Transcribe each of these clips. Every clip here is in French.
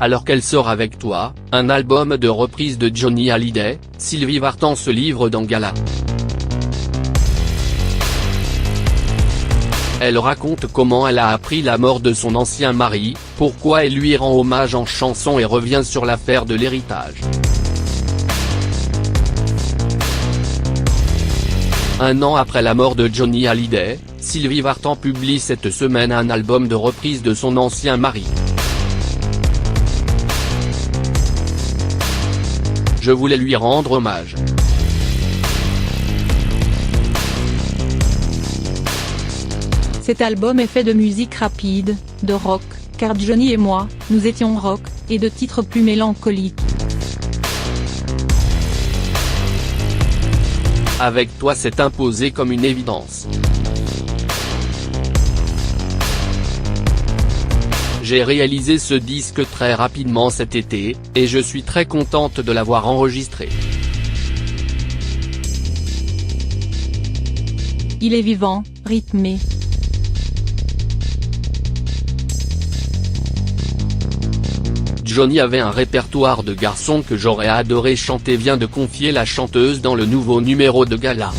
alors qu'elle sort avec toi, un album de reprise de Johnny Hallyday, Sylvie Vartan se livre dans Gala. Elle raconte comment elle a appris la mort de son ancien mari, pourquoi elle lui rend hommage en chanson et revient sur l'affaire de l'héritage. Un an après la mort de Johnny Hallyday, Sylvie Vartan publie cette semaine un album de reprise de son ancien mari. Je voulais lui rendre hommage. Cet album est fait de musique rapide, de rock, car Johnny et moi, nous étions rock, et de titres plus mélancoliques. Avec toi c'est imposé comme une évidence. J'ai réalisé ce disque très rapidement cet été, et je suis très contente de l'avoir enregistré. Il est vivant, rythmé. Johnny avait un répertoire de garçons que j'aurais adoré chanter, vient de confier la chanteuse dans le nouveau numéro de Gala.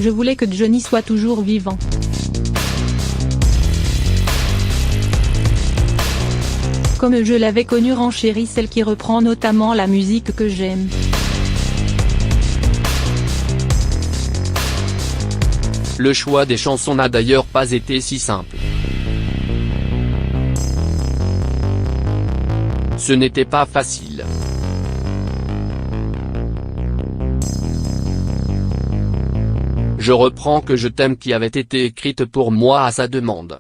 Je voulais que Johnny soit toujours vivant. Comme je l'avais connu, renchérit celle qui reprend notamment la musique que j'aime. Le choix des chansons n'a d'ailleurs pas été si simple. Ce n'était pas facile. Je reprends Que je t'aime qui avait été écrite pour moi à sa demande.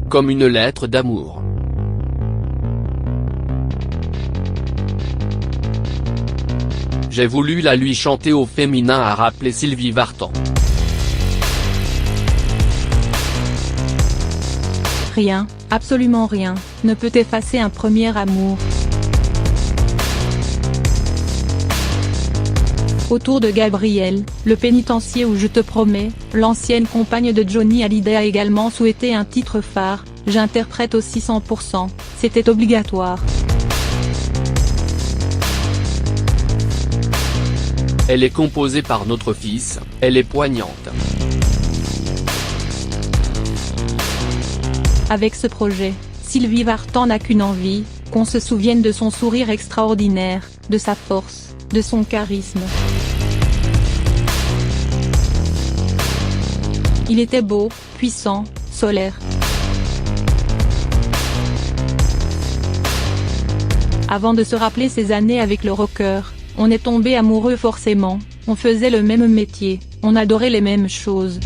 Comme une lettre d'amour. J'ai voulu la lui chanter au féminin, a rappelé Sylvie Vartan. Rien, absolument rien, ne peut effacer un premier amour. Autour de Gabriel, le pénitencier ou Je te promets, l'ancienne compagne de Johnny Hallyday a également souhaité un titre phare, j'interprète aussi 100%, c'était obligatoire. Elle est composée par notre fils, elle est poignante. Avec ce projet, Sylvie Vartan n'a qu'une envie, qu'on se souvienne de son sourire extraordinaire, de sa force, de son charisme. Il était beau, puissant, solaire. Avant de se rappeler ces années avec le rocker, on est tombé amoureux forcément, on faisait le même métier, on adorait les mêmes choses.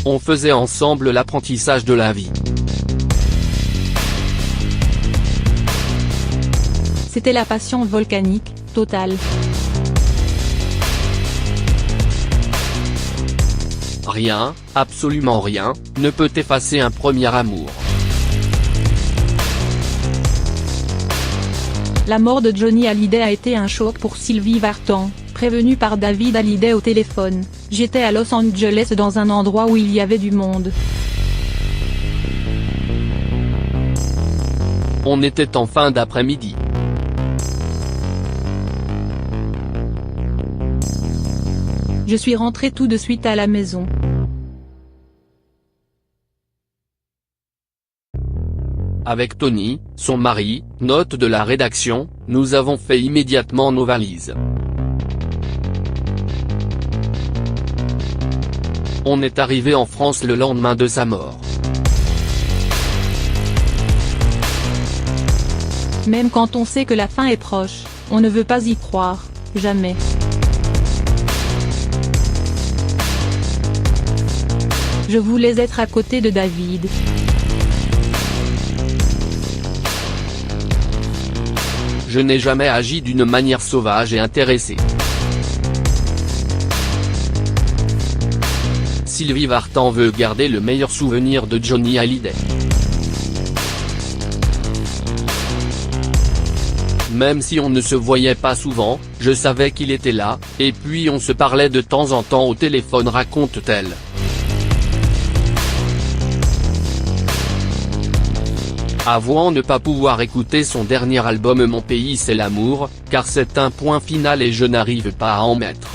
On faisait ensemble l'apprentissage de la vie. C'était la passion volcanique, totale. Rien, absolument rien, ne peut effacer un premier amour. La mort de Johnny Hallyday a été un choc pour Sylvie Vartan, prévenue par David Hallyday au téléphone. J'étais à Los Angeles dans un endroit où il y avait du monde. On était en fin d'après-midi. Je suis rentré tout de suite à la maison. Avec Tony, son mari, note de la rédaction, nous avons fait immédiatement nos valises. On est arrivé en France le lendemain de sa mort. Même quand on sait que la fin est proche, on ne veut pas y croire, jamais. Je voulais être à côté de David. Je n'ai jamais agi d'une manière sauvage et intéressée. Sylvie Vartan veut garder le meilleur souvenir de Johnny Hallyday. Même si on ne se voyait pas souvent, je savais qu'il était là, et puis on se parlait de temps en temps au téléphone, raconte-t-elle. Avouant ne pas pouvoir écouter son dernier album Mon pays c'est l'amour, car c'est un point final et je n'arrive pas à en mettre.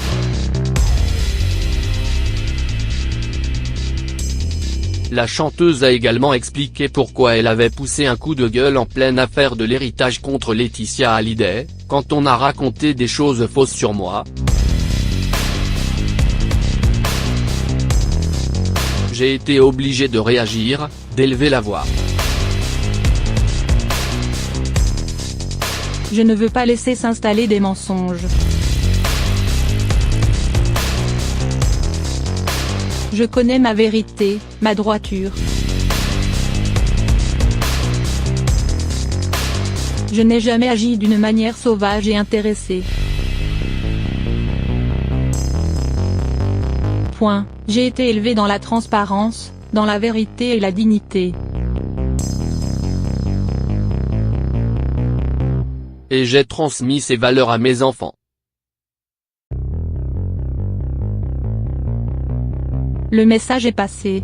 La chanteuse a également expliqué pourquoi elle avait poussé un coup de gueule en pleine affaire de l'héritage contre Laetitia Hallyday, quand on a raconté des choses fausses sur moi. J'ai été obligée de réagir, d'élever la voix. Je ne veux pas laisser s'installer des mensonges. Je connais ma vérité, ma droiture. Je n'ai jamais agi d'une manière sauvage et intéressée. Point. J'ai été élevée dans la transparence, dans la vérité et la dignité. Et j'ai transmis ces valeurs à mes enfants. Le message est passé.